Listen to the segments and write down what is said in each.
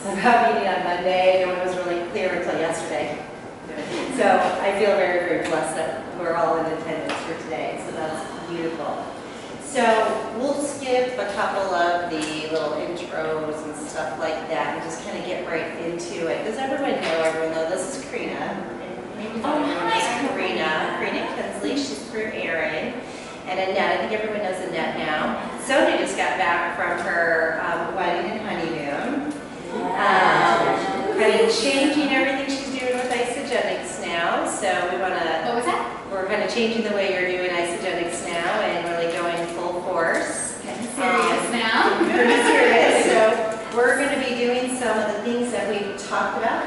about meeting on Monday. No one was really clear until yesterday. So I feel very, very blessed that we're all in attendance for today. So that's beautiful. So we'll skip a couple of the little intros and stuff like that and just kind of get right into it. Does everyone know? This is Karina. Maybe hi, Karina Kinsley. She's through Aaron. And Annette, I think everyone knows Annette now. Sonia just got back from her wedding and honeymoon. Kind of changing everything she's doing with isogenics now. So we want to. What was that? We're kind of changing the way you're doing isogenics now and really going full force. Getting serious now. Pretty serious. So we're going to be doing some of the things that we've talked about.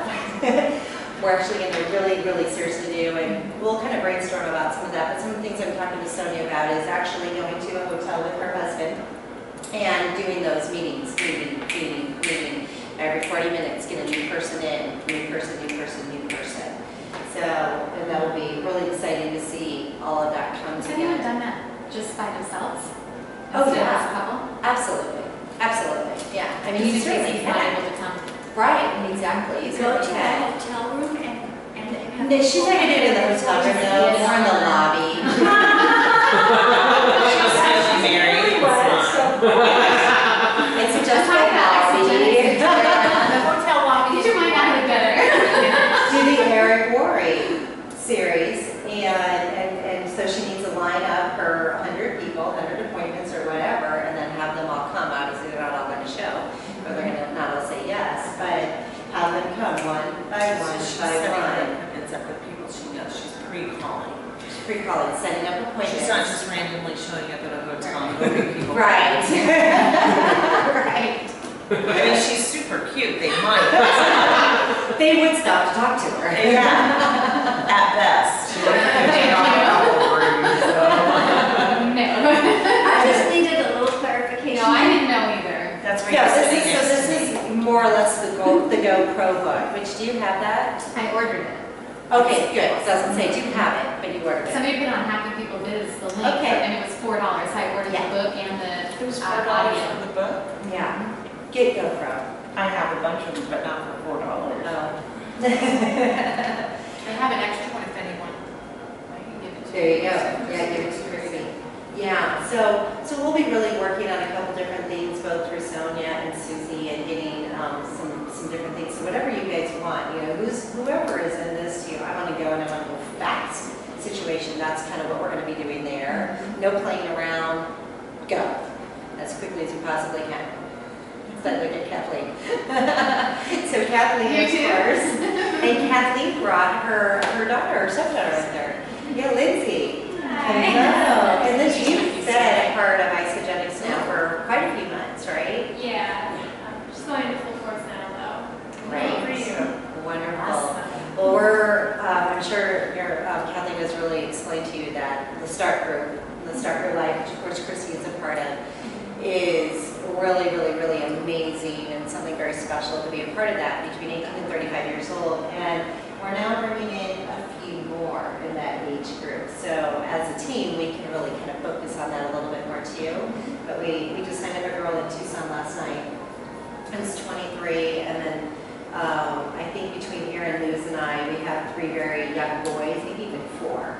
We're actually going to really, really seriously do, and we'll kind of brainstorm about some of that. But some of the things I'm talking to Sonia about is actually going to a hotel with her husband and doing those meetings, meeting. Every 40 minutes, get a new person in, new person. So, and that will be really exciting to see all of that come Have together. you ever done that just by themselves? Oh, Instead yeah. of as a couple? Absolutely. Yeah. I mean, You you just certainly basically can. able to come. Right, exactly. You Go go to to a hotel room and No, she's not going to do it in the hotel room, though. More in the lobby. It's just like lobby. The hotel lobby. Get your mind out of it better. Do the Eric Worre series, and so she needs to line up her 100 people, 100 appointments or whatever, and then have them all come. Obviously, they're not all going to show, or they're going to not all say yes, but have them come one by one by one. It's up with people she knows. She's pre-calling. She's pre-calling, setting up appointments. She's not just randomly showing up at a hotel and booking people. Right. Right. I mean, she's super cute. They might. They would stop to talk to her. Yeah. At best. No. I just needed a little clarification. No, I didn't know either. That's right. Yeah, this is more or less the GoPro book. Which, do you have that? I ordered it. Okay, good. It doesn't say do you have it, but you ordered it. Somebody put on Happy People Biz the link, Okay. and it was $4. I ordered Yeah. the book and the It was $4 audio. for the book. Yeah. Get GoPro. I have a bunch of them, but not for $4. Oh. I have an extra one if anyone. I can give it to There you go. Yeah, give it to Chrissy. Yeah, so we'll be really working on a couple different things, both through Sonia and Susie, and getting some different things. So whatever you guys want, whoever is in this, I want to go and I want to go fast situation. That's kind of what we're going to be doing there. No playing around. Go as quickly as you possibly can. But look at Kathleen. So Kathleen, of course, and Kathleen brought her daughter, her stepdaughter with her. Yeah, Lindsay. Hello. And then she's been a part of isogenics now for quite a few months, right? Yeah, I'm just going into full course now, though. Great. Wonderful. Well, I'm sure Kathleen has really explained to you that the Start Group Life, which of course Chrissy is a part of, is really, really, really amazing and something very special to be a part of that between 18 and 35 years old. And we're now bringing in a few more in that age group. So as a team, we can really kind of focus on that a little bit more too. But we just signed up a girl in Tucson last night. Who's 23, and then I think between Erin, Luz, and I, we have 3 very young boys, maybe even 4,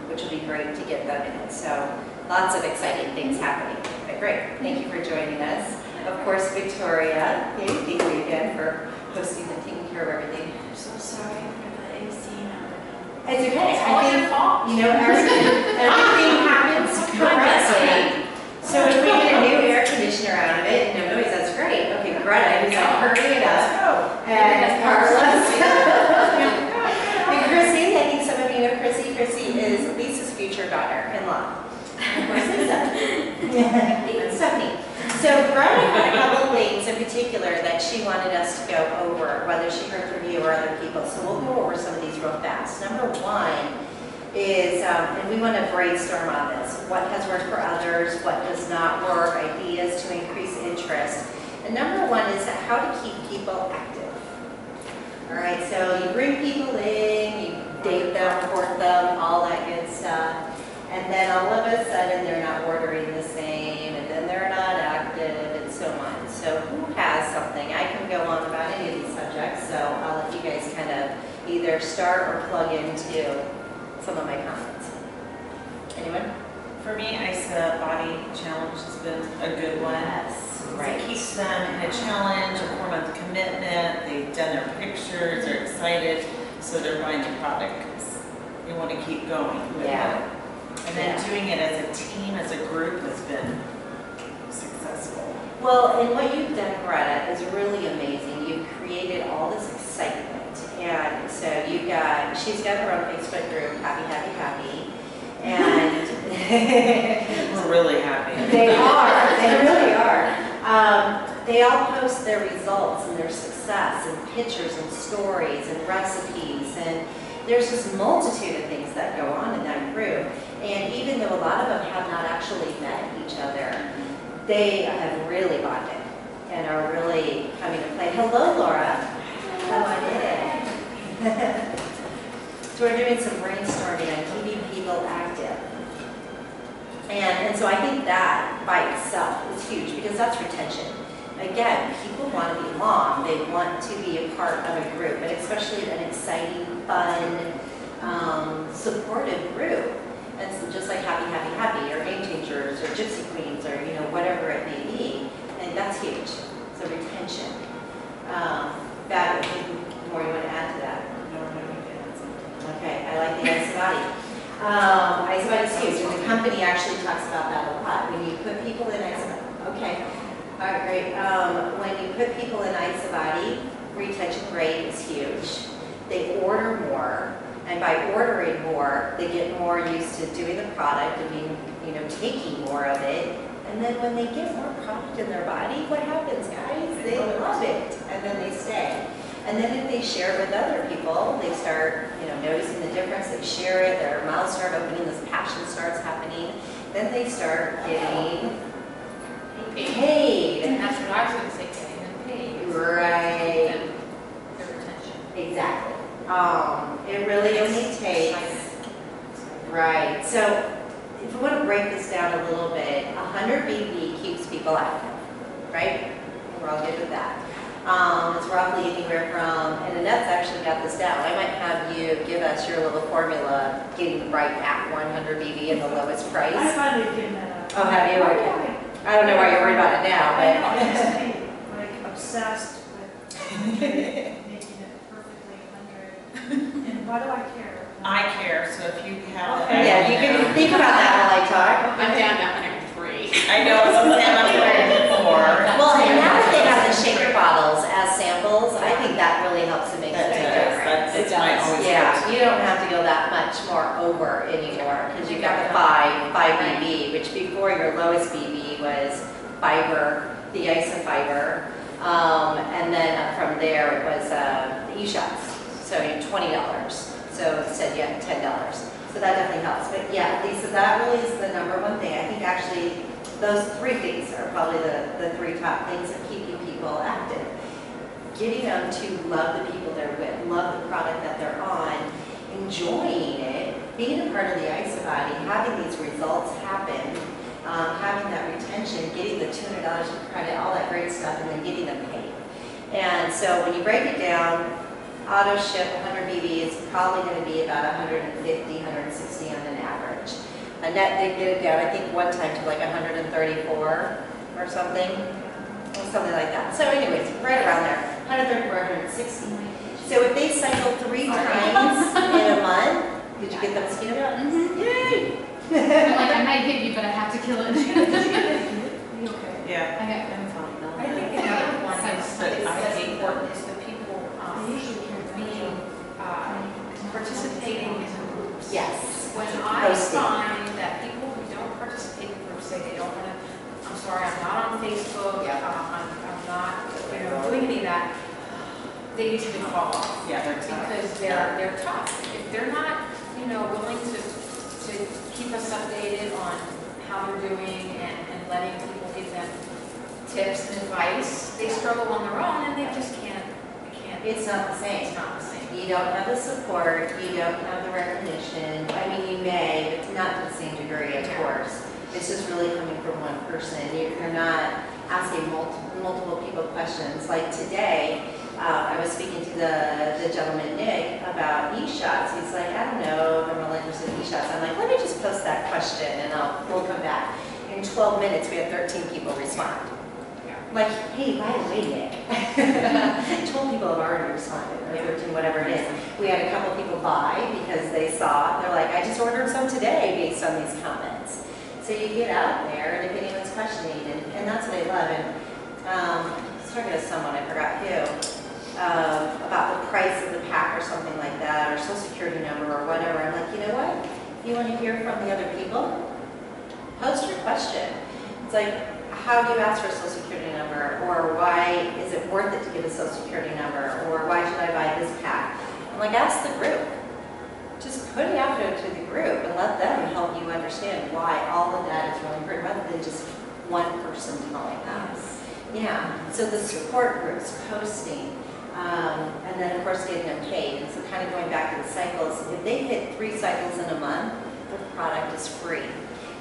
which will be great to get them in. So lots of exciting things happening. But great, thank you for joining us. Of course, Victoria, thank you again for hosting and taking care of everything. I'm so sorry for the AC number. It's okay. It's all your fault. Everything happens correctly. So if we get a new air conditioner out of it, no noise, that's great. Okay, Greta, who's like, hurry it up. And Carlos. And Chrissy, I think some of you know Chrissy. Chrissy is Lisa's future daughter-in-law. Of course, Lisa. And Stephanie. So Greta had a couple of things in particular that she wanted us to go over, whether she heard from you or other people. So we'll go over some of these real fast. Number 1 is, and we want to brainstorm on this, what has worked for others, what does not work, ideas to increase interest. And number 1 is how to keep people active. All right, so you bring people in, you date them, court them, all that good stuff. And then all of a sudden they're not ordering the same, and then they're not active, and so someone. So who has something? I can go on about any of these subjects, so I'll let you guys kind of either start or plug into some of my comments. Anyone? For me, ISA Body Challenge has been a good one. Yes, It keeps them in a challenge, a 4-month commitment. They've done their pictures, they're excited, so they're buying the product because they want to keep going with Yeah. it. And then Yeah. doing it as a team, as a group, has been successful. Well, and what you've done, Greta, is really amazing. You've created all this excitement. And so she's got her own Facebook group, Happy, Happy, Happy. And We're really happy. they really are. They all post their results and their success and pictures and stories and recipes. And there's this multitude of things that go on in that group. And even though a lot of them have not actually met each other, they have really bonded and are really coming to play. Hello, Laura. Come on in. So we're doing some brainstorming on keeping people active. And so I think that by itself is huge because that's retention. Again, people want to belong. They want to be a part of a group, but especially an exciting, fun, supportive group. And so just like Happy, Happy, Happy, or Game Changers, or Gypsy Queens, or whatever it may be, and that's huge. So retention. That, anything more you want to add to that? Okay, I like the ISA Body. ISA Body is huge, and the company actually talks about that a lot. When you put people in ISA Body, okay, all right, great. When you put people in ISA Body, retention rate is huge. They order more, and by ordering more, they get more used to doing the product and being, taking more of it. And then when they get more product in their body, what happens, guys? They love it, and then they stay. And then if they share it with other people, they start, noticing the difference. They share it, their mouths start opening, this passion starts happening. Then they start getting paid. And that's what I was going to say, getting them paid. Right. Their retention. Exactly. It really only takes, right. So if we want to break this down a little bit, 100 BB keeps people active, right? We're all good with that. It's roughly anywhere from, and Annette's actually got this down. I might have you give us your little formula, getting right at 100 BB and the lowest price. I finally figured that out. Oh, have you? Okay. I don't know why you're worried about it now, I know, I but. used to be like obsessed with making it perfectly 100. And why do I care? I care, so if you have. Okay. Yeah, you can think about that while I talk. I'm down to 103. I know, so Sam, I'm looking for. Well, and now that they have the shaker bottles as samples, I think that really helps to make a That big does, difference. that's my always. Yeah, you don't have to go that much more over anymore, because you've got the 5 BB, which before your lowest BB was fiber, the ISA fiber, and then from there it was the e-shots, so $20. So instead you had $10. So that definitely helps. But yeah, Lisa, that really is the #1 thing. I think actually those 3 things are probably the 3 top things of keeping people active. Getting them to love the people they're with, love the product that they're on, enjoying it, being a part of the ISA Body, having these results happen, having that retention, getting the $200 of credit, all that great stuff, and then getting them paid. And so when you break it down, auto ship 100 BB is probably going to be about 150, 160 on an average. Annette did get it down, I think one time to like 134 or something like that. So anyways, right around there, 134, 160. So if they cycle 3 times in a month, did you get the mosquito? Yay! I'm like, I might hit you, but I have to kill it. You okay? Yeah. I got I think another one that's important is the people being, participating in groups. Yes. When I Posting. find that people who don't participate in groups say they don't want to, I'm sorry, I'm not on Facebook, Yeah. I'm not, doing any of that, they usually fall off. Yeah, they're tough. Because they're tough. If they're not, willing to keep us updated on how they're doing and letting people give them tips and advice, they struggle on their own and they just can't, It's not the same. it's not the same. You don't have the support, you don't have the recognition. I mean, you may, but not to the same degree, of course. It's just really coming from one person. You're not asking multiple people questions. Like today, I was speaking to the gentleman, Nick, about e-shots. He's like, I don't know if I'm really interested in e-shots. I'm like, let me just post that question and we'll come back. In 12 minutes, we had 13 people respond. Like, hey, by the way, Nick, 12 people have already responded, or 13, whatever it is. We had a couple people buy because they saw, they're like, I just ordered some today based on these comments. So you get out there, and if anyone's questioning, and that's what I love. And I was talking to someone, I forgot who, about the price of the pack or something like that, or social security number or whatever. I'm like, you know what? You want to hear from the other people? Post your question. It's like, how do you ask for a social security number? Or why is it worth it to give a social security number? Or why should I buy this pack? I'm like, ask the group. Just put it out there to the group and let them help you understand why all of that is really important, rather than just one person telling us. Yeah, so the support groups, posting, and then of course getting them paid. And so kind of going back to the cycles, if they hit 3 cycles in a month, the product is free.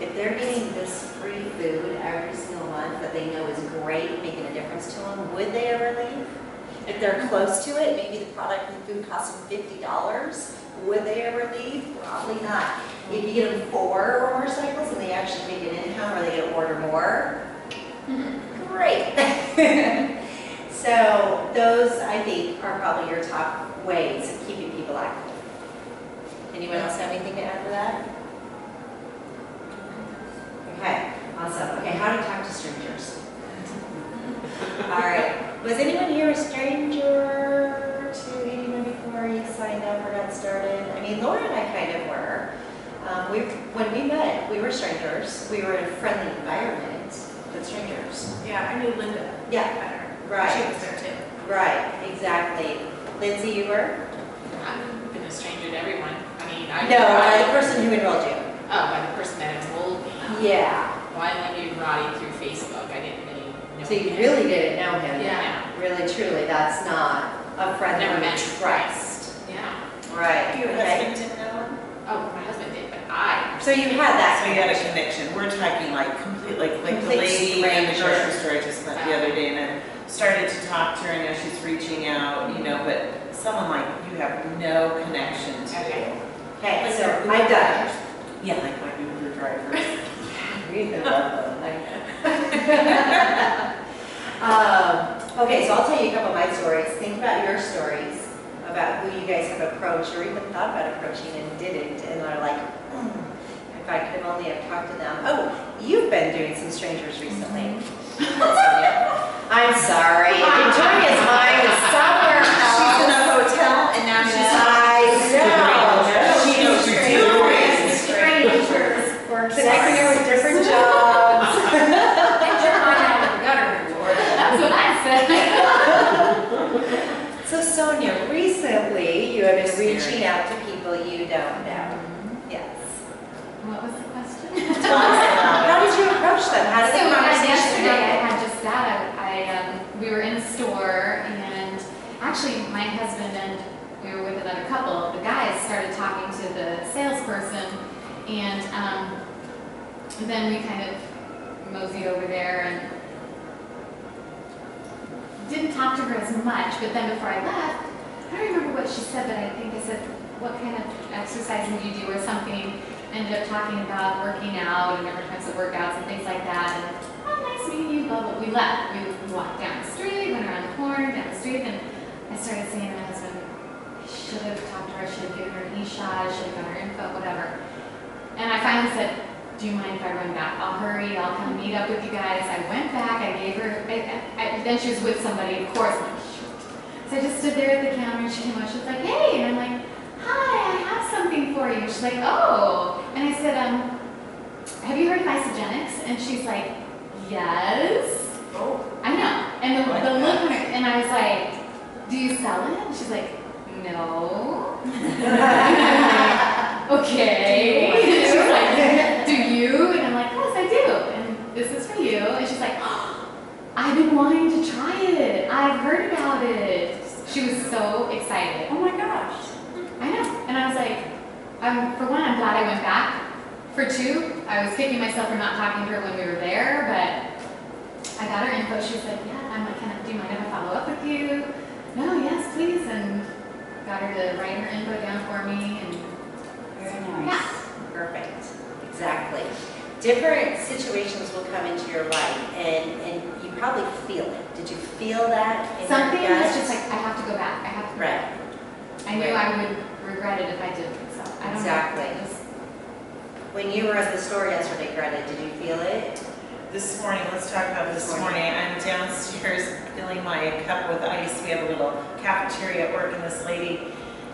If they're getting this free food every single month that they know is great, making a difference to them, would they ever leave? If they're close to it, maybe the product and food costs them $50, would they ever leave? Probably not. If you get them 4 or more cycles and they actually make an income or they get to order more, great. So those, I think, are probably your top ways of keeping people active. Anyone else have anything to add to that? Okay, awesome. Okay, how to talk to strangers. All right. Was anyone here a stranger to anyone before you signed up or got started? I mean, Laura and I kind of were. When we met, we were strangers. We were in a friendly environment, but strangers. Yeah, I knew Linda. Yeah, better. right. She was there too. Right, exactly. Lindsay, you were? I've been a stranger to everyone. I mean, I. No, by the person who enrolled you. Oh, by the person that enrolled me. Yeah. Well, I only knew Roddy through Facebook. I didn't really know So you him. really didn't know him? Yeah. Really, truly, that's not a friend Never who met. you trust. Yeah. Right. Your Okay. husband didn't know him? Oh, my husband did, but I. So you had that. So you had a connection. We're talking like complete, like the Complete lady in the stranger. grocery store I just met the other day, and then started to talk to her, and now she's reaching out, you know, but someone like you have no connection to. Okay. Okay, so I've done it. Yeah, like my Uber drivers. We love them. Okay, so I'll tell you a couple of my stories. Think about your stories about who you guys have approached or even thought about approaching and didn't, and are like, if I could only have talked to them. Oh, you've been doing some strangers recently. I'm sorry. Victoria's mind is somewhere else. She's in a hotel, and now she's. I know. She's doing. Strangers. Connecting her with different jobs. Get your mind out of the gutter, Lord. That's what I said. So Sonia, recently you have been reaching out to people you don't know. Yes. What was the question? How did you approach them? How did So the conversation yesterday I happen? had just that. We were in the store, and actually my husband and we were with another couple. The guys started talking to the salesperson, and then we kind of moseyed over there and didn't talk to her as much. But then before I left, I don't remember what she said, but I think I said, "What kind of exercising do you do?" or something. Ended up talking about working out and different types of workouts and things like that. And oh, nice meeting you, blah, blah. We left. We walked down the street, went around the corner, down the street, and I started saying to my husband, I should have talked to her, I should have given her an e-shot, I should have gotten her info, whatever. And I finally said, do you mind if I run back? I'll hurry, I'll come meet up with you guys. I went back, I gave her, then she was with somebody, of course. I'm like, shoot. So I just stood there at the counter, and she came out, she was like, hey, and I'm like, hi, I have something for you. She's like, oh. And I said, have you heard of isogenics? And she's like, yes. Oh. I know. And the look on her, and I was like, do you sell it? And she's like, no. Okay. She's like, do you? And I'm like, yes, I do. And this is for you. And she's like, oh, I've been wanting to try it. I've heard about it. She was so excited. Oh my gosh. I know. And I was like, for one, I'm glad I went back. For two, I was kicking myself for not talking to her when we were there, but I got her info. She was like, yeah, I'm like, do you mind if I follow up with you? No, yes, please. And got her to write her info down for me. And Very yeah. nice. Perfect. Exactly. Different situations will come into your life, and you probably feel it. Did you feel that in Something your gut? was just like, I have to go back. I have to go Right. back. I knew Right. I would regret it if I didn't. So I don't Exactly. know. Just, When you were at the store yesterday, Greta, did you feel it? This morning, let's talk about this morning. I'm downstairs filling my cup with ice. We have a little cafeteria at work, and this lady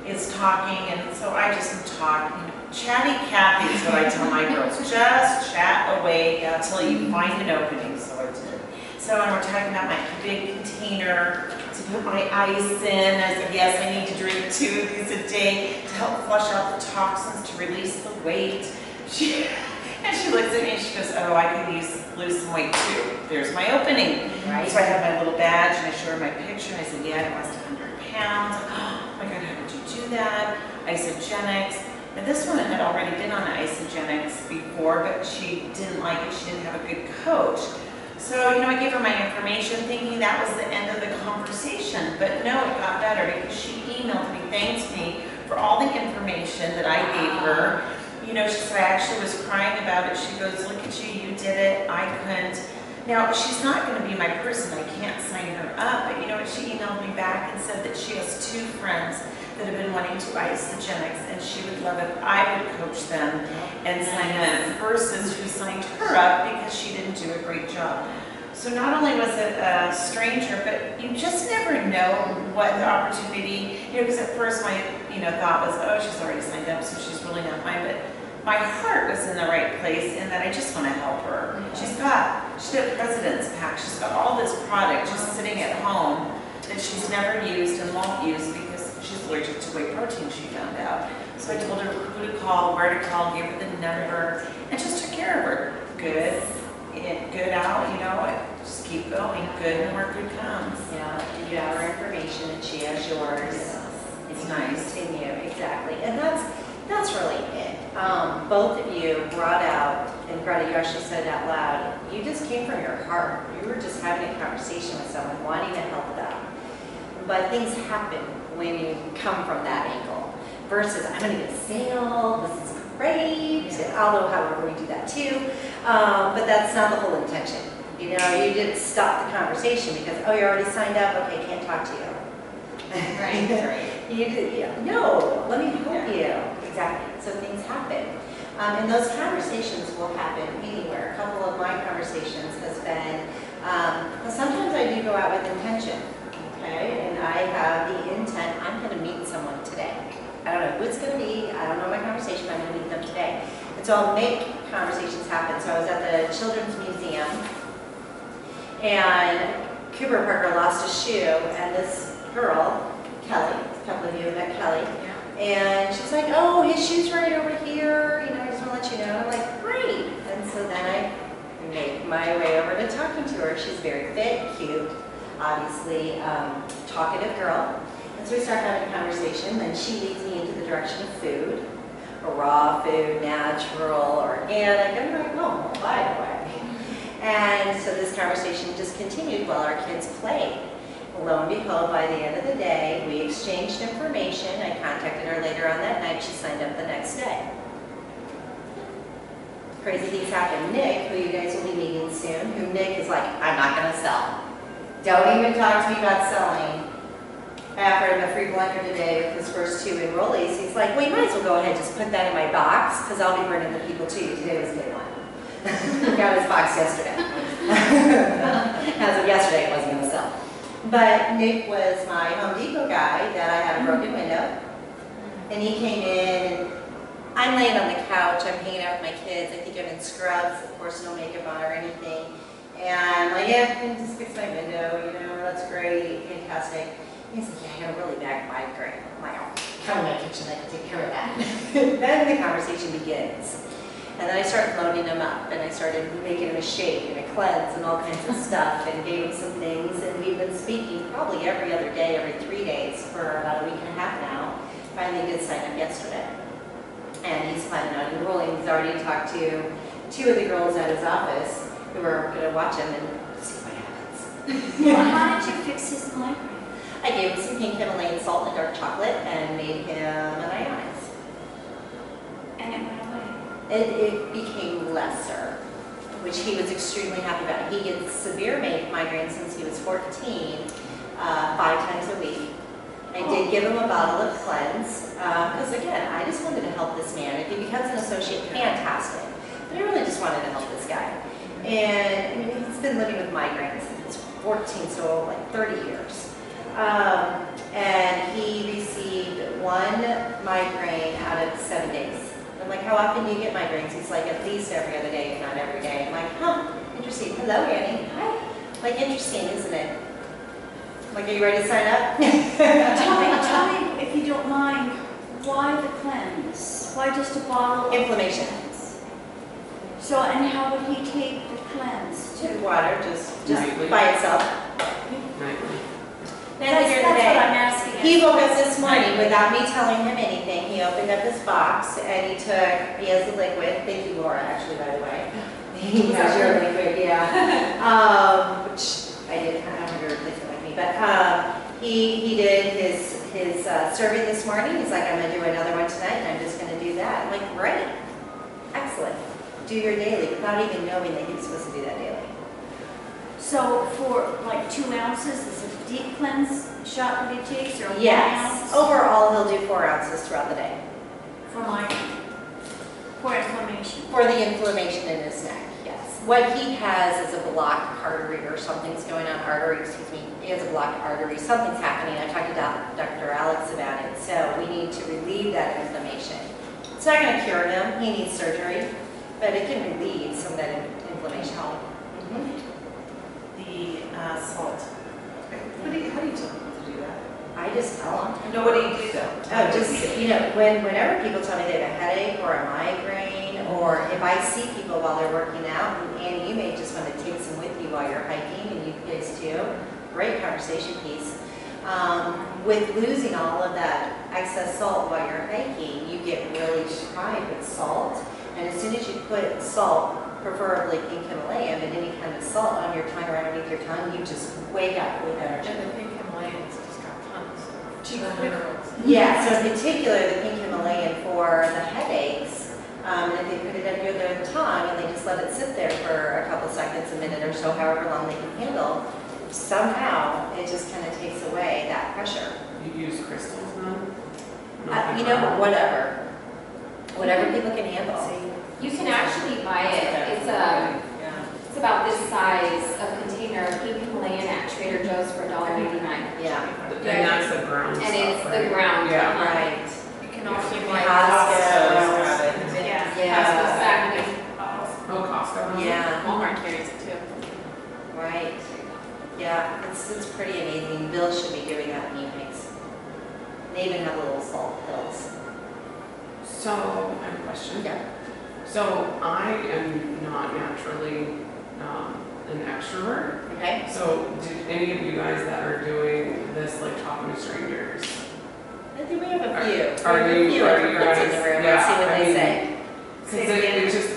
is talking, and so I just talk. Chatty Cathy is what I tell my girls. Just chat away until you find an opening. So I did. So we're talking about my big container to put my ice in. I said, yes, I need to drink 2 of these a day to help flush out the toxins, to release the weight. And she looks at me and she goes, oh, I could lose some weight too. There's my opening. Right. So I have my little badge and I show her my picture and I said, yeah, I lost 100 pounds. Oh my God, how did you do that? Isogenics. And this woman had already been on isogenics before, but she didn't like it. She didn't have a good coach. So, I gave her my information thinking that was the end of the conversation. But no, it got better because she emailed me, thanked me for all the information that I gave her. She said, I actually was crying about it. She goes, look at you, you did it. I couldn't. Now, she's not going to be my person. I can't sign her up. But you know what? She emailed me back and said that she has 2 friends that have been wanting to isogenics, and she would love it if I would coach them and sign them versus who signed her up because she didn't do a great job. So not only was it a stranger, but you just never know what the opportunity, because at first my, thought was, oh, she's already signed up, so she's really not mine, but my heart was in the right place in that I just want to help her. She's got a President's Pack, she's got all this product just sitting at home that she's never used and won't use because she's allergic to whey protein, she found out. So I told her who to call, where to call, gave her the number, and just took care of her. Good in, good out, just keep going, good and where good comes. Yeah, you have her information and she has yours. It's nice. Continue, exactly. And that's really it. Both of you brought out, and Greta, you actually said it out loud, you just came from your heart. You were just having a conversation with someone, wanting to help them. But things happen when you come from that angle. Versus, I'm going to get a sale, this is great, although however we do that too. But that's not the whole intention. You didn't stop the conversation because, oh, you're already signed up, okay, can't talk to you. Right. No, let me help you. Exactly. So things happen. And those conversations will happen anywhere. A couple of my conversations has been, sometimes I do go out with intention, okay? And I have the intent, I'm going to meet someone today. I don't know who it's going to be. I don't know my conversation, but I'm going to meet them today. And so I'll make conversations happen. So I was at the Children's Museum, and Cooper Parker lost a shoe, and this girl, Kelly, a couple of you have met Kelly, and she's like, oh, his shoe's right over here, I just want to let you know. And I'm like, great. And so then I make my way over to talking to her. She's very fit, cute, obviously talkative girl. And so we start having a conversation, then she leads me into the direction of food, raw food, natural, organic. I'm like, oh, by the way. And so this conversation just continued while our kids played. Lo and behold, by the end of the day, we exchanged information. I contacted her later on that night. She signed up the next day. Crazy things happen. Nick, who you guys will be meeting soon, who Nick is like, I'm not going to sell. Don't even talk to me about selling. I offered him a free blender today with his first 2 enrollees. He's like, well, you might as well go ahead and just put that in my box because I'll be bringing the people to you. Today was day 1. He got his box yesterday. As of yesterday, it wasn't going to sell. But Nick was my Home Depot guy that I had a broken window. And he came in, and I'm laying on the couch. I'm hanging out with my kids. I think I'm in scrubs, of course, no makeup on or anything. And I'm like, yeah, I can just fix my window, that's great, fantastic. He's like, yeah, I got a really bad migraine. I'm like, oh, come in my kitchen, I can take care of that. Then the conversation begins. And then I started loading him up, and I started making him a shake and a cleanse and all kinds of stuff, and gave him some things. And we've been speaking probably every other day, every 3 days for about a week and a half now. Finally did sign up yesterday. And he's planning on enrolling. He's already talked to 2 of the girls at his office who are going to watch him and see what happens. Well, how did you fix his migraine? I gave him some pink Himalayan salt and dark chocolate and made him an ionize. And it went away. It became lesser, which he was extremely happy about. He gets severe migraine since he was 14, 5 times a week. I did give him a bottle of cleanse, because again, I just wanted to help this man. If he becomes an associate, fantastic. But I really just wanted to help this guy. And I mean, he's been living with migraines since he was 14, so like 30 years. And he received 1 migraine out of 7 days. I'm like, how often do you get migraines? He's like, at least every other day, if not every day. I'm like, huh, interesting. Hello, Annie. Hi. Like, interesting, isn't it? Like, are you ready to sign up? Tell me, if you don't mind, why the cleanse? Why just a bottle of Inflammation. cleanse? So, and how would he take the cleanse? Took water, just Nightly. by itself. Nightly. Then That's the what day. I'm asking. He woke up this morning without me telling him anything. He opened up his box and he has the liquid. Thank you, Laura, actually, by the way. He has your liquid, yeah. Which I didn't, I don't have your liquid like me, but he did his serving this morning. He's like, I'm gonna do another one tonight and I'm just gonna do that. I'm like, great, excellent. Do your daily without even knowing that he was supposed to do that daily. So for like 2 ounces, is it a deep cleanse shot that he takes or 1 Yes, ounce? overall he'll do 4 ounces throughout the day. For migraine? For inflammation? For the inflammation in his neck, yes. What he has is a blocked artery or something's going on, excuse me. He has a blocked artery, something's happening. I talked to Dr. Alex about it. So we need to relieve that inflammation. It's not going to cure him, he needs surgery, but it can relieve some of that inflammation. Mhm. The salt. How do you tell people to do that? I just tell him. No, what do you do though? Oh, just, you know, whenever people tell me they have a headache or a migraine, or if I see people while they're working out, and Annie, you may just want to take some with you while you're hiking, and you guys too, great conversation piece. With losing all of that excess salt while you're hiking, you get really tried with salt, and as soon as you put salt, preferably pink Himalayan, but any kind of salt on your tongue or underneath your tongue, you just wake up with energy. And the pink Himalayas just got tons of cheap minerals. Yeah, so in particular, the pink Himalayan for the headaches, and if they put it under their tongue and they just let it sit there for a couple seconds, a minute or so, however long they can handle, somehow it just kind of takes away that pressure. You use crystals now? You know, whatever people can handle. You can actually buy it. It's about this size of container of pink Himalayan at Trader Joe's for $1.99. Yeah, And that's the ground And stuff, it's right? the ground. Yeah. right. You can also Yeah. buy Costco. got it. Yeah. Yeah, Exactly. Oh, Costco. has it? yeah, Walmart carries it too. right. Yeah, it's pretty amazing. Bill should be doing that in evenings. They even have little salt pills. So, I have a question. Yeah. So, I am not naturally an extrovert. Okay. So, did any of you guys that are doing this, like talking to strangers? I think we have a few. Are We have a you- few are you introverts in guys- the room. yeah, Let's see what I they mean, say. Because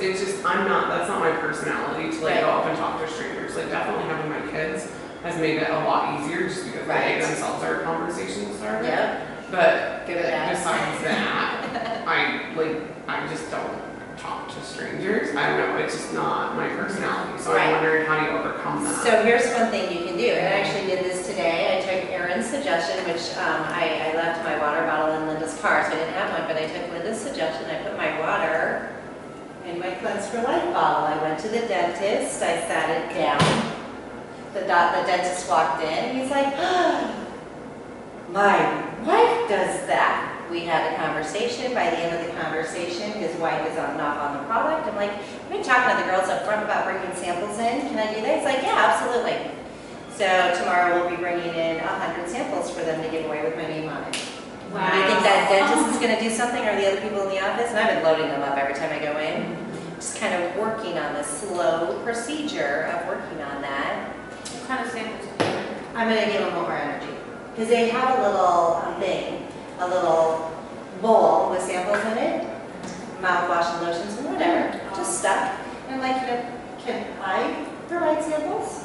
it's just, that's not my personality to like Right. go up and talk to strangers. Like definitely having my kids has made it a lot easier just because Right. they themselves are a conversation starter. Yep. But Good at that. besides that, I just don't talk to strangers. I don't know, it's just not my personality. So Right. I wondered how do you overcome that? So here's one thing you can do, and I actually did this today. I took Erin's suggestion, which I left my water bottle in Linda's car, so I didn't have one, but I took Linda's suggestion. I put my water in my Cleanse for Life bottle. I went to the dentist, I sat it down. The dentist walked in, and he's like, my wife does that. We had a conversation. By the end of the conversation, his wife is on and off on the product. I'm like, I've been talking to the girls up front about bringing samples in. Can I do that? He's like, yeah, absolutely. So tomorrow we'll be bringing in 100 samples for them to give away with my name on it. Do you think that dentist is going to do something, or the other people in the office? And I've been loading them up every time I go in. Just kind of working on the slow procedure of working on that. What kind of samples do you bring? I'm going to give them more energy. Because they have a little thing, a little bowl with samples in it, mouthwash and lotions and whatever, just stuff. And I'm like, can I provide samples?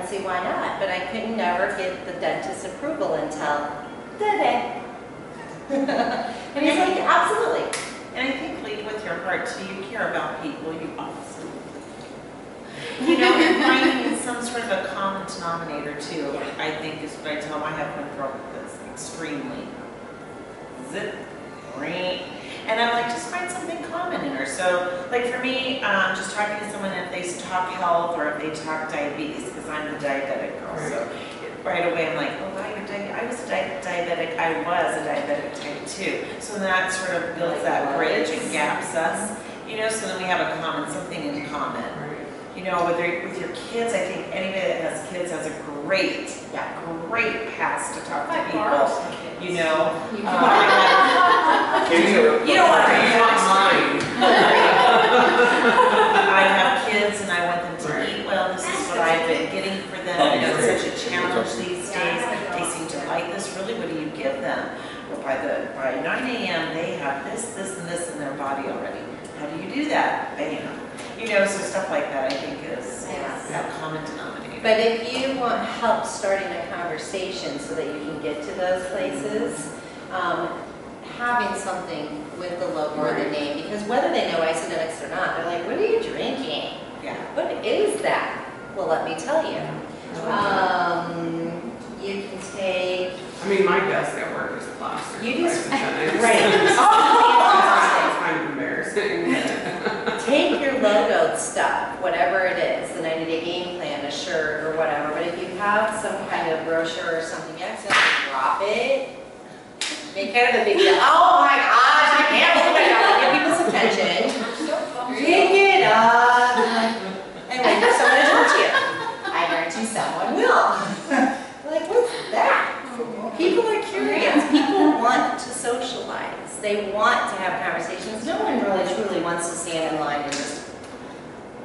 don't see why not, but I could never get the dentist's approval until today. And he's like, absolutely. And I think lead with your heart too. You care about people. You obviously. You know, and finding some sort of a common denominator too, I think is what I tell my husband from this extremely. Zip, ring. And I'm like, just find something common in her. So, like for me, just talking to someone, if they talk health or if they talk diabetes, because I'm the diabetic girl, so right away I'm like, oh wow, you're diabetic. I was a diabetic. I was a diabetic type 2. So that sort of builds that bridge and gaps us, you know. So then we have a common, something in common. You know, with your kids, I think anybody that has kids has a great path to talk to people. You know, you don't want to be mine. I have kids and I want them to eat well. This is what I've been getting for them. You know, it's such a challenge these days. They seem to like this. Really, what do you give them? Well, by 9 a.m. they have this, and this in their body already. How do you do that? Anyhow. You know, so stuff like that I think is that common denominator. But if you want help starting a conversation so that you can get to those places, having something with the logo or the name, because whether they know isodetics or not, they're like, what are you drinking? Yeah. What is that? Well, let me tell you. You can take... I mean, my desk at work is plastered. You just... Right. Right. It's kind of embarrassing. Take your logoed stuff, whatever it is, the 90-day game plan, a shirt or whatever, but if you have some kind of brochure or something, you accidentally drop it, make kind of a big deal. Oh my gosh, I can't believe I got to get people's attention. Pick it up. And wait for someone to touch you. I guarantee someone will. Like, what's that? People are curious. People want to socialize. They want to have conversations. No one really truly wants to stand in line and just...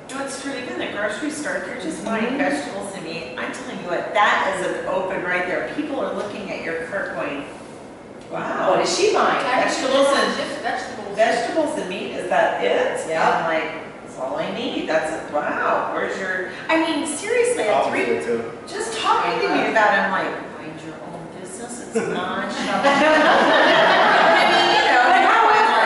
No, it's true. Even the grocery store, if you're just buying vegetables and meat, I'm telling you what, that is an open right there. People are looking at your cart going, wow. What is she buying? Vegetables and Just vegetables. Vegetables and meat, is that it? Yeah. I'm like, that's all I need. That's it. Wow. Where's your, I mean, seriously, at 3, just talking to me about it, I'm like, mind your own business. It's not I mean, you know, however,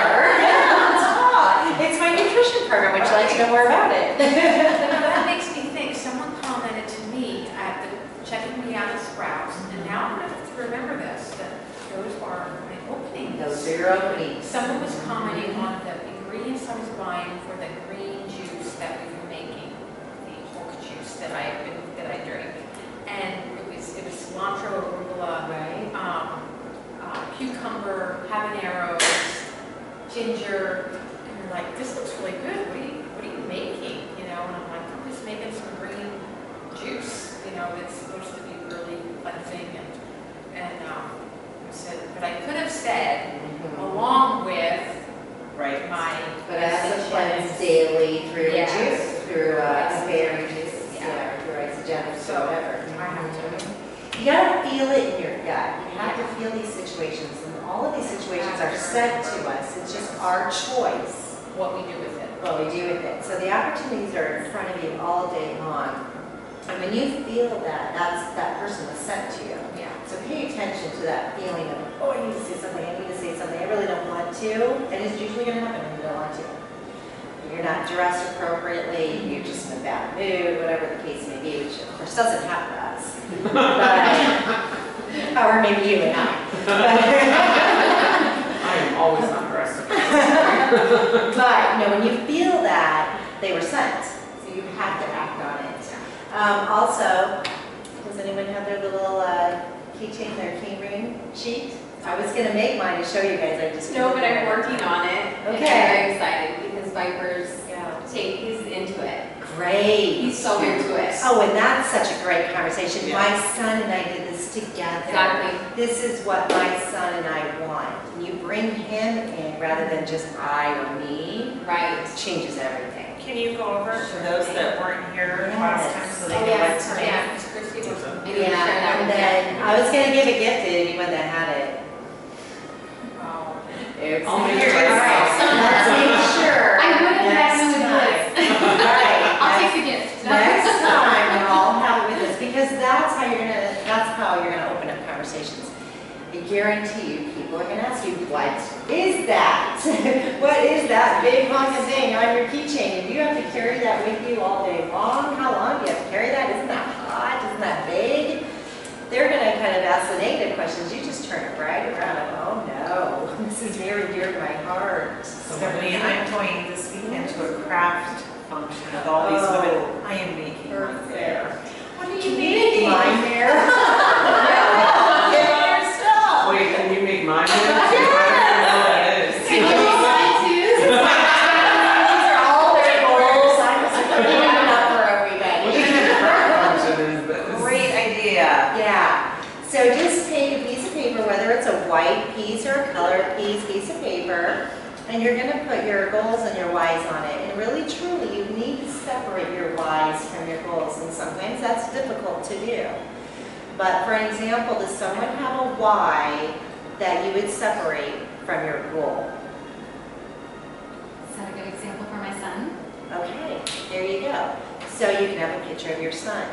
it's my nutrition program. Would you like to know more about it? That makes me think, someone commented to me at checking me out at Sprouts, and now I'm going to have to remember this, that those are my openings. Those are your openings. Someone was commenting on the ingredients I was buying for the green juice that we've been making, the Hulk juice that I drink. And it was cilantro, arugula, cucumber, habaneros, ginger, and they're like, this looks really good. What are you making? You know, and I'm like, I'm just making some green juice. You know, that's supposed to be really cleansing. And I said, but I could have said, along with my. But as a cleanse daily through juice, through berry juice, through isogenics or whatever. I have to. You gotta feel it in your gut. You have to feel these situations, and all of these situations are sent to us. It's just our choice What we do with it. what we do with it. So the opportunities are in front of you all day long. And when you feel that, that person was sent to you. Yeah. So pay attention to that feeling of, oh, I need to say something, I need to say something, I really don't want to. And it's usually going to happen when you don't want to. You're not dressed appropriately, you're just in a bad mood, whatever the case may be, which of course doesn't happen to us. But, or maybe you and I. I am always undressed. But, when you feel that, they were sent. So you have to act on it. Also, does anyone have their little keychain, their key ring sheet? I was going to make mine to show you guys. I just No, but I'm working on it. And I'm Okay. very excited because Viper's he's into it. Great. He's so into it. Oh, and that's such a great conversation. Yeah. My son and I did this together. Exactly. This is what my son and I want. And you bring him in rather than just I or me. Right. It changes everything. Can you go over Sure. to those that weren't here last time so they Oh, know yes. what to Yeah, because Christy was. Maybe we share that Yeah, and with then I was going to give a gift to anyone that had it. Oh. Oops. I'll make Here sure it is. I have Let's make sure. I would have Next met him with time. this. All right. I'll take the gift. Next time, we'll all have it with us. that's how you're gonna open up conversations. I guarantee you, people are gonna ask you, what is that? What is that big honking thing on your keychain? And you have to carry that with you all day long? How long do you have to carry that? Isn't that hot? Isn't that big? They're gonna kind of ask the negative questions. You just turn it right around. Oh no, this is very dear to my heart. Stephanie, I'm going this weekend to a craft function with all these women. I am making one there. What are you making? Mine there. Wait, can you make mine? I don't know what it is. Can you make mine too? These are all their goals. I'm putting them up for everybody. What kind of craft function is this? Great idea. Yeah. So just take a piece of paper, whether it's a white piece or a colored piece of paper, and you're going to put your goals and your whys on it. And really, truly, you need to separate your whys from your goals. And sometimes that's difficult to do. But for example, does someone have a why that you would separate from your goal? Is that a good example for my son? Okay, there you go. So you can have a picture of your son.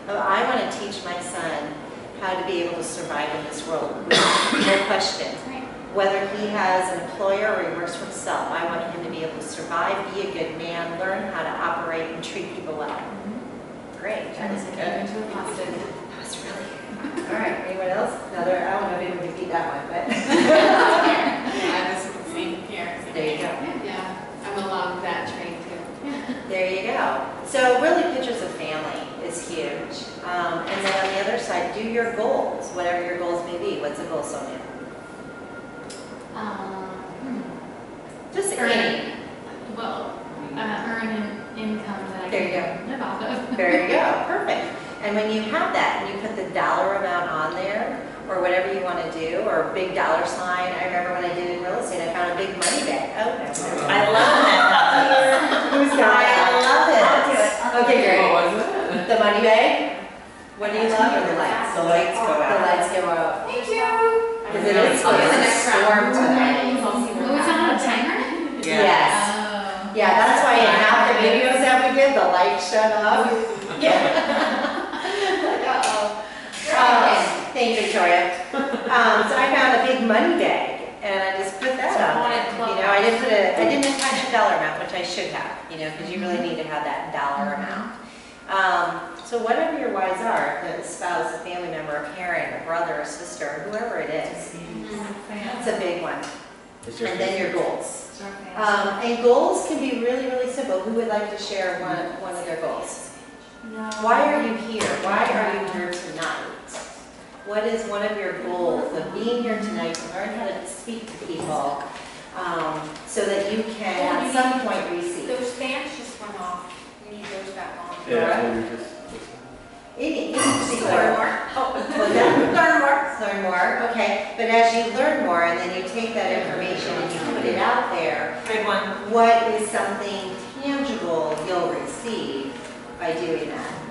Oh, I want to teach my son how to be able to survive in this world, no question. Right. Whether he has an employer or he works for himself, I want him to be able to survive, be a good man, learn how to operate and treat people well. Great, that is Turn good. into a positive. That's really good. All right, anyone else? Another, I don't know if anyone can beat that one, but. Yeah, this is the same here. There you go. Yeah, I'm along that train too. There you go. So really pictures of family is huge. And then on the other side, do your goals, whatever your goals may be. What's a goal, Sonia? Just any. Well, earn an income that I There you can live off of. There you go, perfect. And when you have that and you put the dollar amount on there, or whatever you want to do, or a big dollar sign. I remember when I did in real estate, I found a big money bag. Oh, no. I love that. Who's got it? I love it. I'll do it. Okay, great. What was it? The money bag? What do you love, or the lights? The lights go The out. lights go out. Thank you. Because it is I'll get the supposed to next round. storm tonight. Oh, it's on a timer? Yes. Oh. Yeah, that's why in half the videos that we did, the lights shut off. Yeah. Thank you, Victoria. So I found a big money bag, and I just put that on there. You know, I didn't attach a dollar amount, which I should have, you know, because you really need to have that dollar amount. So whatever your whys are, if it's a spouse, a family member, a parent, a brother, a sister, whoever it is, that's a big one. And then your goals. And goals can be really, really simple. Who would like to share one of their goals? No. Why are you here? Why are you here tonight? What is one of your goals of being here tonight to learn how to speak to people so that you can at some point receive? Those fans just went off. We need those back on. Any Learn particular. more. Oh, what's that? Learn more. Learn more, okay. But as you learn more and then you take that information and you put it out there, Good one. what is something tangible you'll receive by doing that?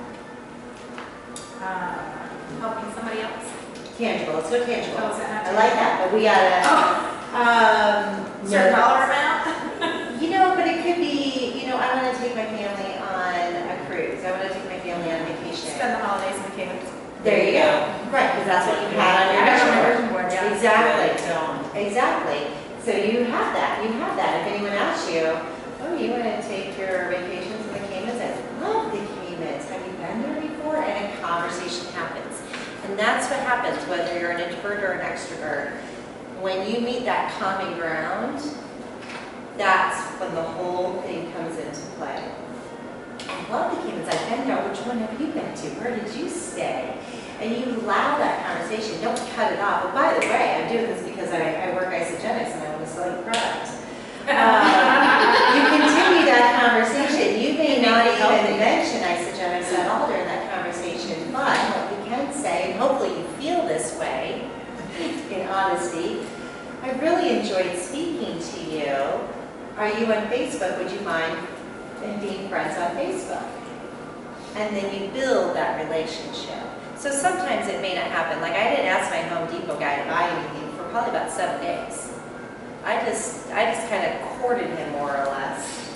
Helping somebody else. Tangible, let's go tangible. Oh, is that I like that, but we gotta, Certain dollar amount? you know, but it could be, you know, I wanna take my family on a cruise. I wanna take my family on vacation. Spend the holidays in the Caymans. There you go. Right, because that's what you had on your vision board. yeah. Exactly. Don't. Exactly. So you have that. You have that. If anyone asks you, oh, you want to take your vacation to the Caymans? I love the Caymans. Have you been there before? And a conversation happens. And that's what happens, whether you're an introvert or an extrovert. When you meet that common ground, that's when the whole thing comes into play. I love the Caymans. I've been there. Which one have you been to? Where did you stay? And you allow that conversation. Don't cut it off. But by the way, I'm doing this because I work isogenics and I want to sell you products. You continue that conversation. You may not even mention isogenics at all during that conversation, but what you can say, and hopefully you feel this way, in honesty, I really enjoyed speaking to you. Are you on Facebook? Would you mind being friends on Facebook? And then you build that relationship. So sometimes it may not happen. Like I didn't ask my Home Depot guy to buy anything for probably about 7 days. I just kind of courted him more or less.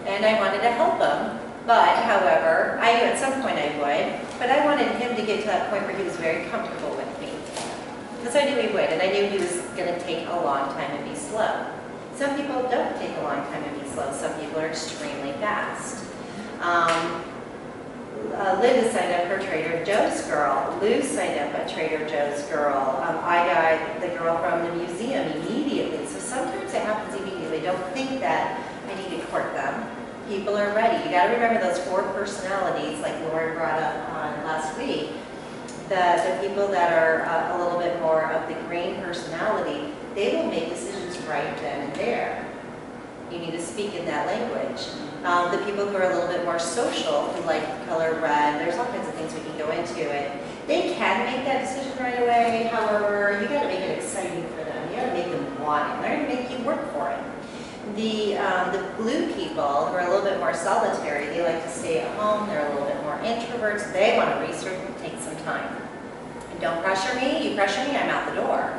And I wanted to help him. But however, at some point I would, but I wanted him to get to that point where he was very comfortable with me. Because I knew he would, and I knew he was going to take a long time and be slow. Some people don't take a long time and be slow. Some people are extremely fast. Linda signed up for Trader Joe's Girl. Lou signed up at Trader Joe's Girl. I got the girl from the museum immediately. So sometimes it happens immediately. Don't think that I need to court them. People are ready. You got to remember those 4 personalities, like Lauren brought up on last week. The people that are a little bit more of the green personality, they will make decisions right then and there. You need to speak in that language. The people who are a little bit more social, who like color red, there's all kinds of things we can go into it. They can make that decision right away. However, you got to make it exciting for them. You got to make them want it. They're going to make you work for it. The blue people who are a little bit more solitary, they like to stay at home. They're a little bit more introverts. They want to research and take some time. And don't pressure me. You pressure me, I'm out the door.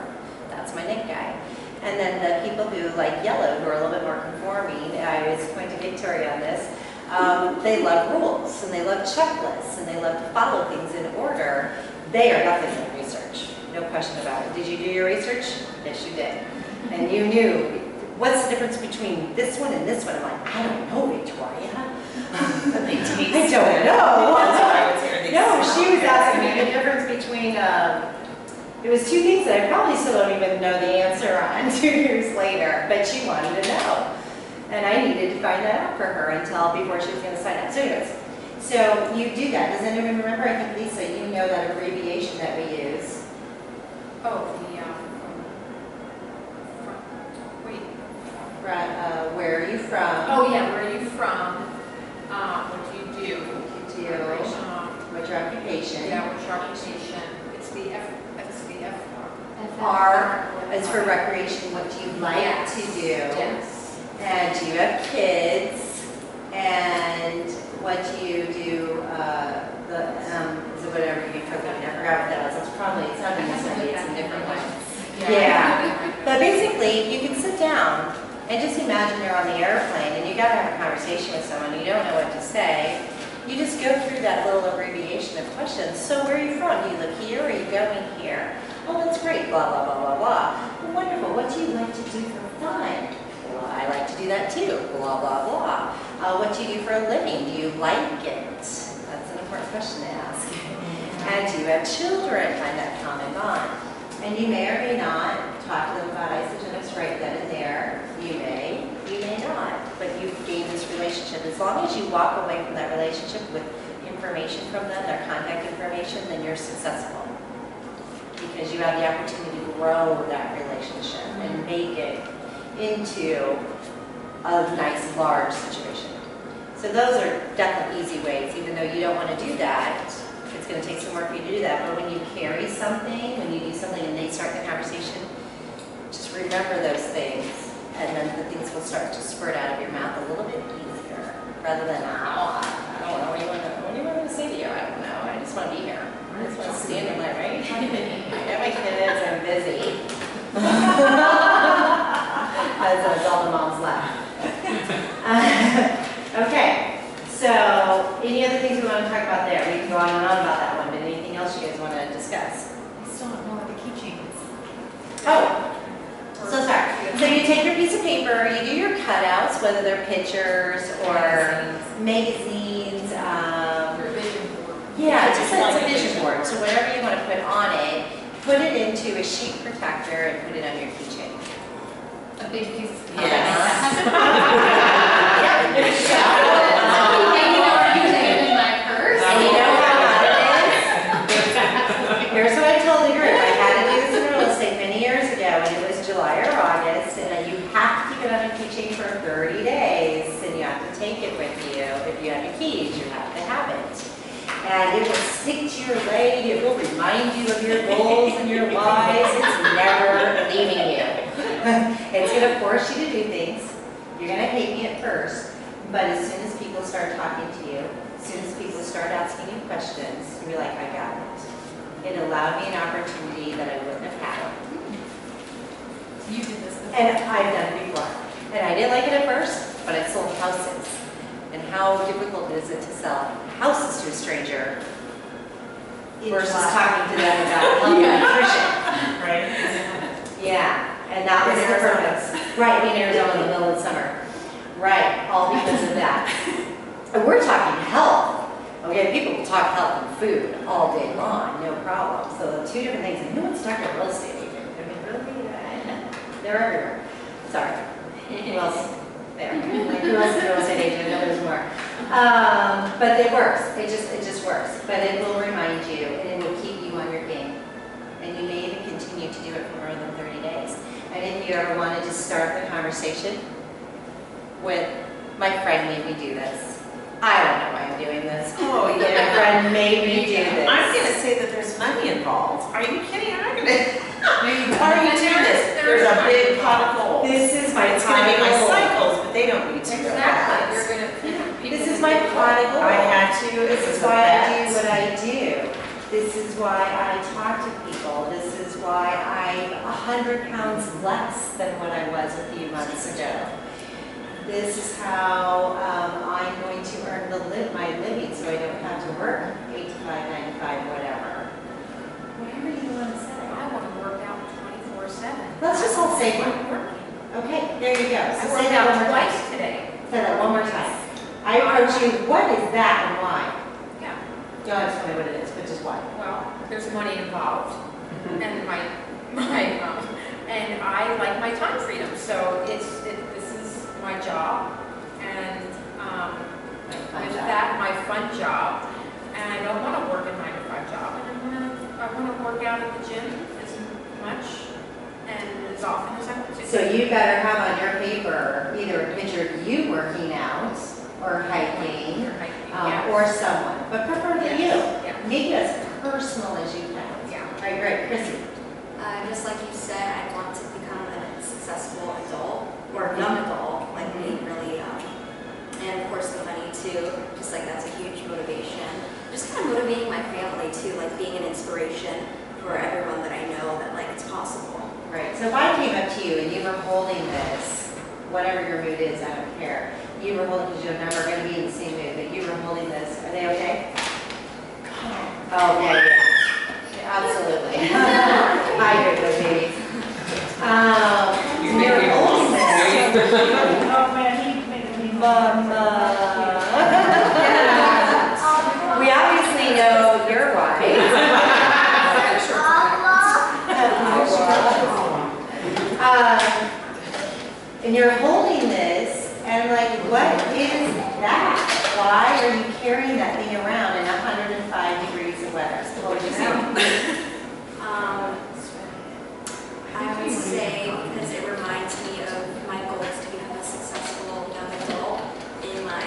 That's my Nick guy. And then the people who like yellow, who are a little bit more conforming, I was going to Victoria on this, they love rules, and they love checklists, and they love to follow things in order. They are nothing but research, no question about it. Did you do your research? Yes, you did. And you knew, what's the difference between this one and this one? I'm like, I don't know, Victoria. They taste I don't know. That's what I would say. Or they No, smell she was good. asking me the difference between, it was 2 things that I probably still don't even know the answer on 2 years later, but she wanted to know. And I needed to find that out for her before she was going to sign up. So anyways, so you do that. Does anyone remember? I think Lisa, you know that abbreviation that we use. Oh, wait. Where are you from? Oh, yeah, where are you from? What do you do? What you do? What's your occupation? Yeah, what's your occupation? It's the F. R is for recreation. What do you like to do? Yes. And do you have kids? And what do you do? Is it whatever you do for a living? I forgot what that was. It's probably, it's not necessarily, it's a different one. Yeah. But basically, you can sit down and just imagine you're on the airplane and you got to have a conversation with someone. You don't know what to say. You just go through that little abbreviation of questions. So where are you from? Do you live here or are you going here? Oh, that's great, blah, blah, blah, blah, blah. Well, wonderful. What do you like to do for fun? Well, I like to do that too, blah, blah, blah. What do you do for a living? Do you like it? That's an important question to ask. And do you have children? Find that common bond. And you may or may not talk to them about isogenics right then and there. You may not. But you've gained this relationship. As long as you walk away from that relationship with information from them, their contact information, then you're successful. Because you have the opportunity to grow that relationship and make it into a nice, large situation. So those are definitely easy ways, even though you don't want to do that. It's going to take some work for you to do that. But when you carry something, when you do something and they start the conversation, just remember those things. And then the things will start to spurt out of your mouth a little bit easier. Rather than, I don't know, what do you want me to say to you? I don't know. I just want to be here. I just want to stand in my right. I got my kids, I'm busy. As all the moms laugh. Okay, so any other things we want to talk about there? We can go on and on about that one, but anything else you guys want to discuss? I still don't know what the keychain is. Oh, so sorry. So you take your piece of paper, you do your cutouts, whether they're pictures or magazines. Yeah, it's just like a vision board. So whatever you want to put on it, put it into a sheet protector and put it on your keychain. A big piece. Yes. And you know where you put it in my purse? And you know how hard it is? Here's what I told the group. I had to do this in real estate many years ago, and it was July or August, and you have to keep it on your keychain for 30 days, and you have to take it with you. If you have your keys, you have to have it. And it will stick to your leg, it will remind you of your goals and your whys. It's never leaving you. It's going to force you to do things. You're going to hate me at first, but as soon as people start talking to you, as soon as people start asking you questions, you'll be like, I got it. It allowed me an opportunity that I wouldn't have had. You did this before. And I've done it before. And I didn't like it at first, but I sold houses. And how difficult is it to sell houses to a stranger? versus talking to them about health and nutrition. Right? Yeah, and that was the purpose. Right, in Arizona in the middle of summer. Right, all because of that. And we're talking health. Okay, people will talk health and food all day long, no problem. So the two different things, and who wants to talk to a real estate agent? I mean, really, they're everywhere. Sorry. Who else? There. Like, who else is a real estate agent? I know there's more. But it works. It just works. But it will remind you, and it will keep you on your game. And you may even continue to do it for more than 30 days. And if you ever wanted to start the conversation with, my friend made me do this. I don't know why I'm doing this. Oh, But my friend made me do this. I'm gonna say that there's money involved. Are you kidding? I'm gonna. How are you doing this? There's a big pot of gold. This is my It's gonna be my pot of gold. cycles, but they don't need to know Exactly, that. you're gonna, people. This is my pot of gold. I had to. This It is was a why I do bet. what I do. This is why I talk to people. This is why I'm 100 pounds less than what I was a few months ago. This is how I'm going to earn my living, so I don't have to work 8 to 5, 9 to 5, whatever. Whatever you want to say. I want to work out 24/7. Let's just all say it. I'm working. Okay, there you go. I So say worked that one out more time. twice today. Say that one more time. I approach you, what is that and why? Yeah. Don't ask me what it is, but just why. Well, there's money involved, and and I like my time freedom. So this is my job, and with that, my fun job. And I don't want to work a 9 to 5 job, and I want to work out at the gym as much and as often as I want to. So you better have on your paper either a picture of you working out or hiking, You're hiking, yeah. or someone, but preferably you. Yeah. Make it as personal as you can. Yeah. All right, great. Chrissy. Just like you said, I want to become a successful adult or young adult, like me, really. And of course the money too, just like that's a huge motivation. Just kind of motivating my family too, like being an inspiration for everyone that I know that like it's possible. Right, so if I came up to you and you were holding this, whatever your mood is, I don't care. You were holding, because you're never going to be in the same mood, but you were holding this, are they okay? Okay, yeah, absolutely. I agree with babies. You You're make me holding this. Oh, man, he made me. Mama. We obviously know your wife. And you're holding this, and like, what is that? Why are you carrying that thing around in 105 degrees of weather? What would you say? I would say because it reminds me of my goals to become a successful young adult in my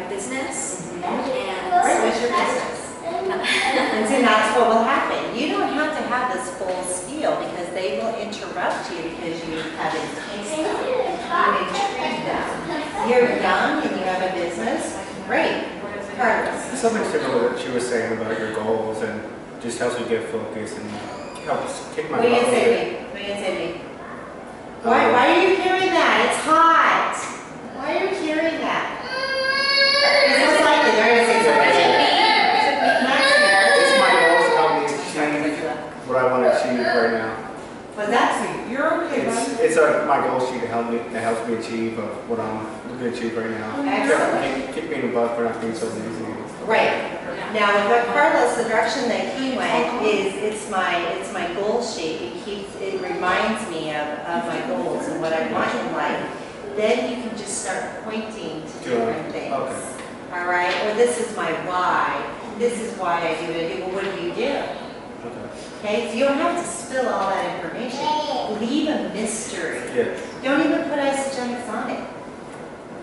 business. Right, what's your business? And so that's what will happen. You don't have to have this full spiel because they will interrupt you because you have enticed them. You intrigued them. You're young and you have a business. Great. Carlos. Something similar to what she was saying about your goals and just helps you get focused and helps kick my What are you butt gonna a say little to bit. me? What are you gonna say to me? Why are you carrying that? It's hot. Why are you carrying that? It's most likely they're gonna say something. It's my goals to help me achieve what I want to achieve right now. What's that? You're okay, buddy. It's my goal sheet that helps me achieve what I'm looking to achieve right now. Excellent. Kick me in the butt for not being so lazy. Right. Now with what Carlos, the direction that he went is it's my goal sheet. It reminds me of my goals and what I want in life. Then you can just start pointing to different things. Okay. All right. Or this is my why. This is why I do what I do. Well, what do you do? Okay. Okay, so you don't have to spill all that information. Leave a mystery. Yes. Don't even put isogenics on it.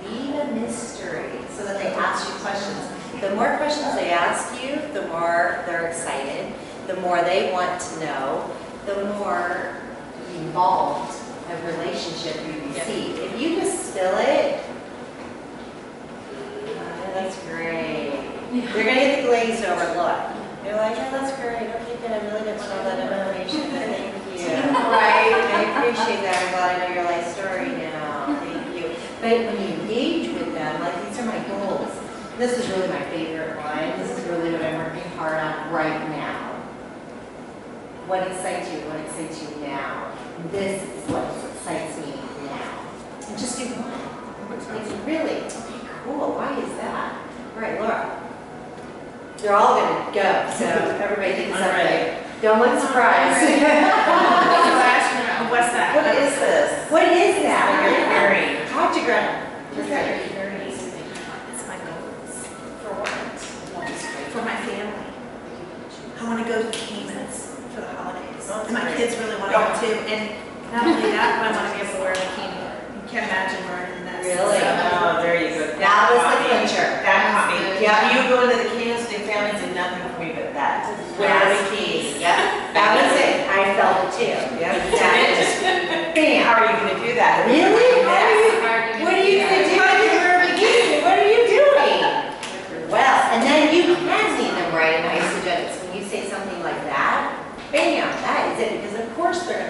Leave a mystery so that they ask you questions. The more questions they ask you, the more they're excited, the more they want to know, the more involved a relationship you receive. If you just spill it, that's great. You're going to get the glazed over look. You're like, oh, that's great. Okay, good. I really didn't want all that information, but thank you. Right? I appreciate that. I'm glad I know your life story now. Thank you. But when you engage with them, like, these are my goals. This is really my favorite one. This is really what I'm working hard right now? What excites you? What excites you now? This is what excites me now. And just do one. Like, really? Okay, cool. Why is that? All right, Laura. They're all gonna go, so everybody thinks I'm something. ready. Don't look surprised. What's that? What is this? What is that? Very. Talk to Greta. It's my goals. For what? For my family. I want to go to the Caymans for the holidays. And my kids really want to go too. And not only that, but I want to be able to wear a bikini. You can't imagine wearing this. Really? Oh, there you go. That was the clincher. That caught me. Yeah. You go into the Caymans, the family did nothing for me but that. Wear a bikini. Yep. That was it. I felt it too. Yeah. Exactly. Bam. How are you gonna do that? Really? What are you Yes. gonna do? How do you wear a bikini? What are you doing? Well, and then you can lead them right in isogenics. When you say something like that, bam, that